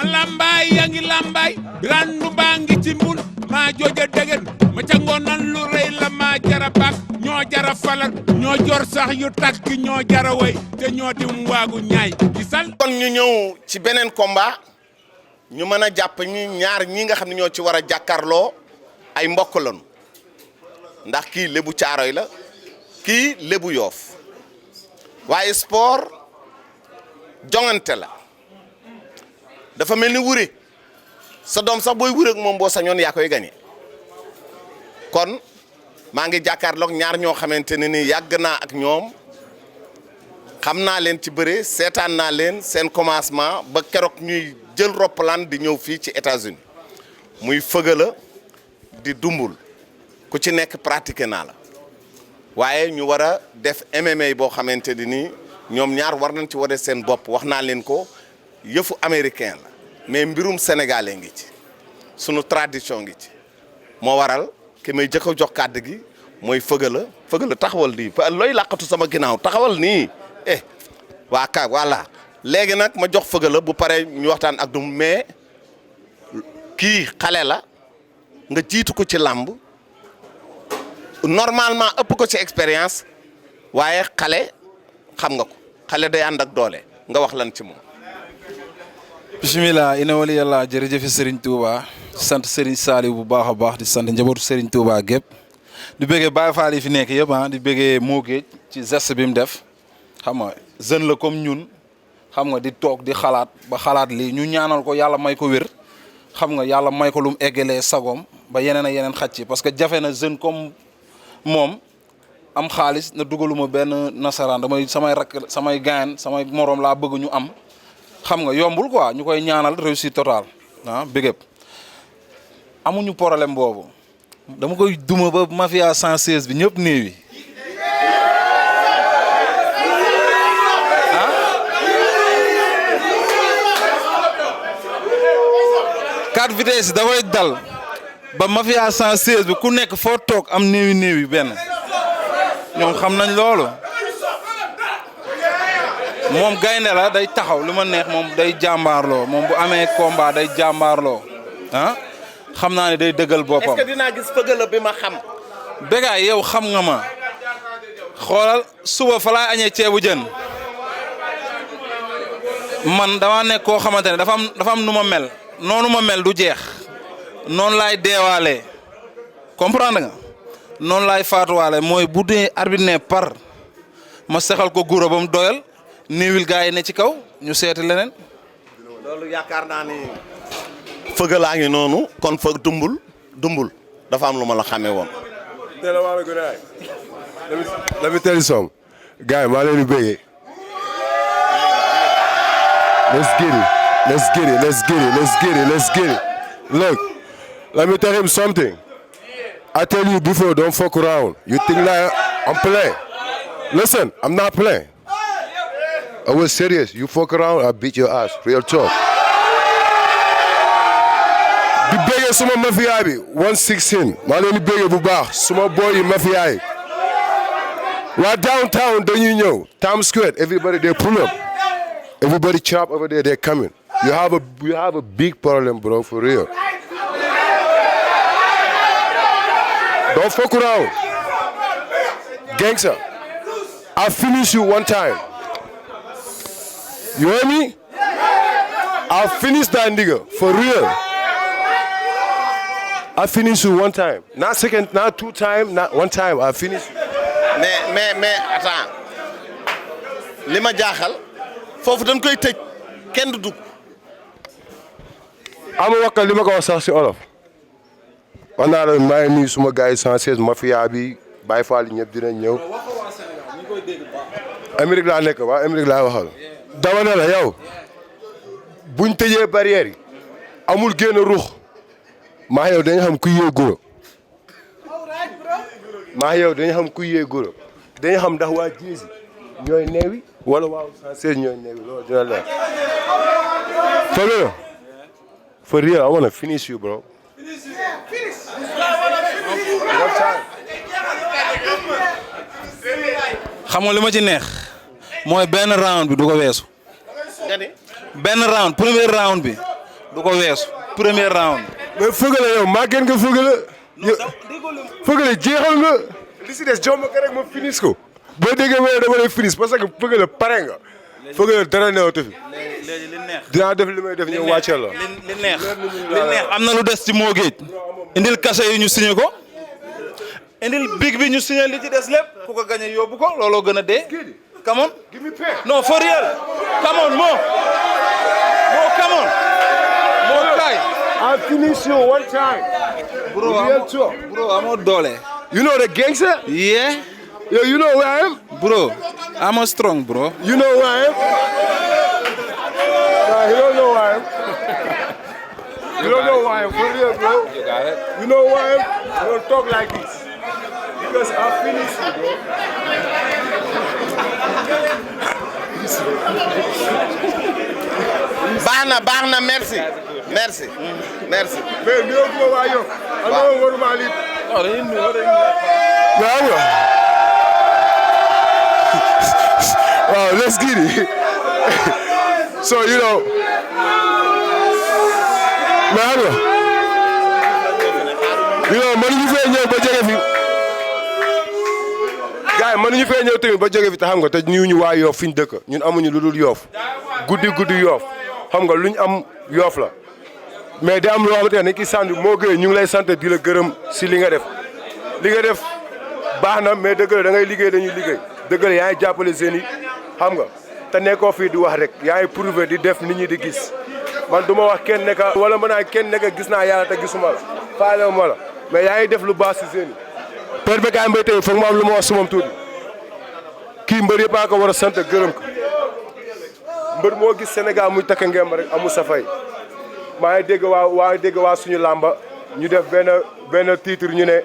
ma lambaay yaa ngi lambaay randu baa ngi ci mbul maa jooja degen ma ca ngoonan lu rëy la maa jara bak ñoo jara falal ñoo jor sax yu takk ñoo jara way te ñoo dim waagu ñaay gisal kon ñu ñëw ci beneen combat ñu mën a jàpp ñi ñaar ñi nga xam ne ñoo ci war a jàkkaarloo ay mbokk lañu ndax kii lébu caaroy la kii lébu yoof waaye sport jongante la dafa mel ni wure sa doom sax booy wure ak moom boo sañoon yaa koy gañe kon maa ngi jàkkaarloog ñaar ñoo xamante ne ni yàgg naa ak ñoom xam naa leen ci bëre seetaan naa leen seen commencement ba keroog ñuy jël roppalaan di ñëw fii ci États-Unis muy Feugeula di Dumbul ku ci nekk pratiqué naa la waaye ñu war a def MMA boo xamante ni nii ñoom ñaar war nañ ci wane seen bopp wax naa leen ko yëfu américain la mais mbirum sénégalais ngi ci sunu tradition ngi ci moo waral ki may jëkk a jox kàddu gi mooy Feugeula taxawal nii looy làqatu sama ginnaaw taxawal nii waa ka voilà léegi nag ma jox Feugeula bu pare ñu waxtaan ak dum mais kii xale la nga jiitu ko ci làmb normalement ëpp ko ci expérience waaye xale xam nga ko xale day ànd ak doole nga wax lan ci moom. bisimilah ina wali yàlla jërëjëf Serigne Touba sant Serigne Saliou bu baax a baax di sant njabootu Serigne Touba gépp di bëggee Baye Fall yi fi nekk yëpp di bëggee Mo Gates ci geste bi mu def xam nga jeune la comme ñun xam nga di toog di xalaat ba xalaat lii ñu ñaanal ko yàlla may ko wér xam nga yàlla may ko lu mu eggalee sagoom ba yeneen ak yeneen xaj ci parce que jafe na jeune comme moom am xaalis na dugaluma benn nasaraan damay samay rakk samay gaayan samay morom laa bëgg ñu am xam nga yombul quoi ñu koy ñaanal réussite totale bégéb amuñu problème boobu dama koy duma ba mafia 116 bi ñëpp néewi quatre vitesses da koy dal ba mafia 116 bi ku nekk foo toog am néewi benn ñoom xam nañ loolu moom gaynde la day taxaw li ma neex moom day jàmbaarloo moom bu amee combat day jàmbaarloo xam naa ne day dëggal boppam. est-ce que dinaa gis Feugeula bi ma xam. Bégaay yow xam nga ma xoolal suba fa laay añee ceebu jën man dama nekk koo xamante ne dafa am nu ma mel noonu ma mel du jeex noonu laay deewaalee comprendre nga noonu laay faatuwaale mooy bu dee arbitre ne par ma sexal ko guro ba mu doyal néewil gars yi ne ci kaw ñu seeti leneen. loolu yaakaar naa ni Feugeula ngi noonu kon fa dumbul dafa am lu ma la xamee woon. let me tell you something gars yi maa leen di bëggee let's get it look let me tell him something I tell you before don't fuck around you think like I'm playing listen I'm not playing I was serious you fuck around I beat your ass real talk di bëggee suma mafia bi 116 maa leen di bëggee bu baax suma boy yi mafia yi waa downtown dañuy ñëw Times Square everybody they pull up everybody chop over there they're coming you have a big problem bro for real don't fuck around gangster I'll finish you one time you hear me I'll finish that nigga for real I finish you one time not second not two time not one time I finish you mais attends li ma jaaxal foofu dañ koy tëj kenn du dugg. ama wakkal li ma ko wax sax si olof wax naa la maa ngi nuyu suma gars yi 116 mafia bi Baye Fall ñëpp dinañ ñëw Amérique laa nekk waa Amérique laa waxal dama ne la yow buñ tëjee barrière yi amul génn ruux maa yow dañu xam kuy yee guro maa yow dañu xam kuy yee guro dañu xam ndax waa Jéesi ñooy neewi wala waa 116 ñooy neewi loolu dina leer Feugeula for real I wanna finish you bro xam nga li ma ci neex mooy benn round bi du ko weesu benn round premier round bi du ko weesu premier round. mais Feugeula yow maa gën nga Feugeula. Feugeula jeexal nga. li si des jox ma ko rek ma finish ko. boo déggee ma ne dama lay finish parce que Feugeula pare nga. Feugeula dara newatu fi. léegi li neex. dinaa def li may def ñëw wàcceel la. li neex am na lu des ci moo géej. indil cachet yi ñu signé ko. indil big bi ñu signé li ci des lépp ku ko gagné yóbbu ko looloo gën a dee. come on. non for real. come on Mo. Mo come on. Mo kay. I'll finish you one time. Bro amoo doole. You know the gangster? Yeah. Yo, you know where I am? Bro, I'm a strong bro. You know where I am? Nah, he don't know where I am. You don't know where I am, for real, bro. You got it. You know where I am? You don't talk like this. Because I'll finish you, bro. baax na merci. merci. Mais nuyoo ko waa yow. waaw am waruma lii. non dañuy nuyoo waaw nga. waaw let's get it. so you know. mais xam nga. you know mënuñu fee ñëw ba jóge fi. gars yi mënuñu fee ñëw tamit ba jóge fi te xam nga te ñu waa Yoff fi ñu dëkk ñun amuñu lu dul Yoff guddi Yoff xam nga luñ am Yoff la mais da am loo xamante ne ki sant moo gën ñu ngi lay sant di la gërëm si li nga def baax na mais dëgg la da ngay liggéey dañuy liggéey dëgg la yaa ngi jàppale jeunes yi xam nga te nekkoo fii di wax rek yaa ngi prouvé di def nit ñi di gis man du ma wax kenn nekk wala mën naa kenn nekk gis naa yàlla te gisuma la faalewu ma la mais yaa ngi def lu baax si jeunes yi Père Bécaye Mbaye tey foog ma am lu ma wax si moom tuuti kii mbër yëpp a ko war a sant gërëm ko mbër moo gis Sénégal muy takk ngemb rek amul sa fay maa ngi dégg waa suñu làmba ñu def benn titre ñu ne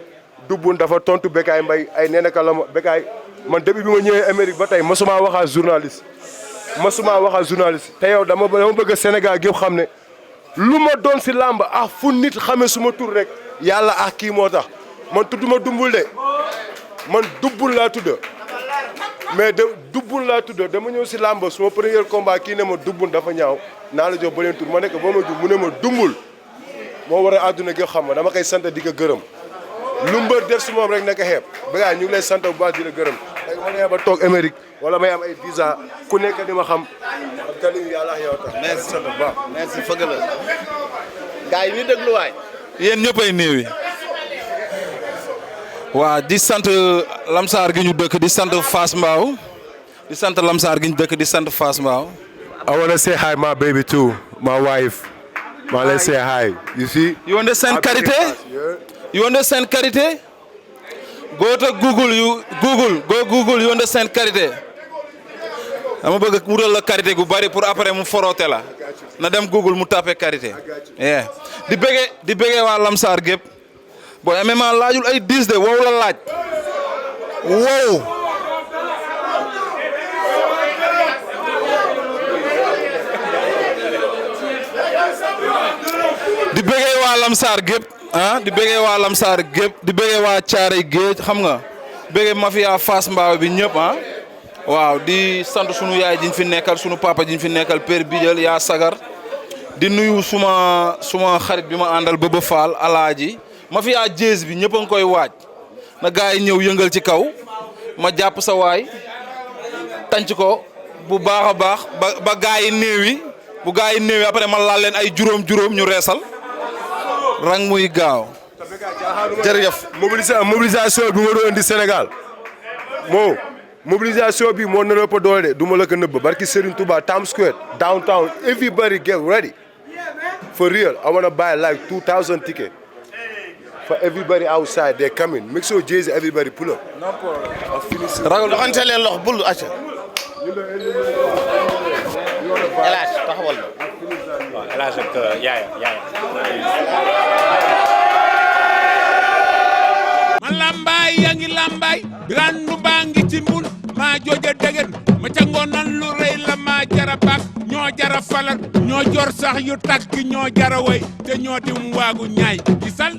Douboune dafa tontu Bécaye Mbaye ay nee na ka la ma Bécaye man depuis bi ma ñëwee Amérique ba tey masuma waxaa journaliste te yow dama bëgg Sénégal gi xam ne lu ma doon si làmba ah fu nit xamee suma tur rek yàlla ah kii moo tax man tudduma Dumbul de man Douboune laa tudd mais Douboune laa tudd dama ñëw si làmba suma premier combat kii ne ma Douboune dafa ñaaw naa la jox beneen tur ma nekk ba ma jub mu ne ma Dumbul moo war a àdduna gi xam ma dama koy sant di ko gërëm lu mbër def si moom rek naka xeeb Bécaye ñu ngi lay sant bu baax di la gërëm tey ma nee ba toog Amérique wala may am ay visa ku nekk di ma xam ak tali yàlla yow tax merci sant bu baax merci Feugeula gars yi ñu déglu waay yéen ñëppay néewi waa di sant Lamsaar gi ñu dëkk di sant Fass Mbao di sant Lamsaar gi ñu dëkk di sant Fass Mbao I want to say hi my baby too my wife let's say hi you see you understand karité you understand karité go to Google you understand karité dama bëgg wutal la karité gu bari pour après mu foroote la na dem Google mu tapé karité di bëggee waa Lamsaar gépp booy MMA laajul ay 10 de wow la laaj wow di bëggee waa Lamsaar gépp di bëggee waa Lamsaar gépp di bëggee waa Caaray Géej xam nga bëggee mafia Fass Mbao bi ñëpp waaw di sant sunu yaay jiñ fi nekkal sunu papa jiñ fi nekkal Père Bidjal yaa sagar di nuyu suma xarit bi ma àndal Baba Fall alaaji mafia jees bi ñëpp a ngi koy waaj na gars yi ñëw yëngal ci kaw ma jàpp sa waay tànc ko bu baax a baax ba gars yi néewi bu gars yi néewi après ma laal leen ay juróom ñu reesal rang muy gaaw jërëjëf mobilisation bi ma doon indi Sénégal mobilisation bi moo nar a ëpp doole de du ma la ko nëbb barki Serigne Touba Times Square downtown everybody get ready for real I wanna buy like 2,000 tickets for everybody outside they're coming make sure Jay-Z everybody pull up ragal doxante leen lox bul acca Elage taxawal waaw Elage ak yaaya ma lambaay yaa ngi lambaay randu baa ngi ci mbul maa jooja degen ma ca ngoonan lu rëy la maa jara bak ñoo jara falal ñoo jor sax yu takk ñoo jara way te ñoo dim waagu ñaay gisal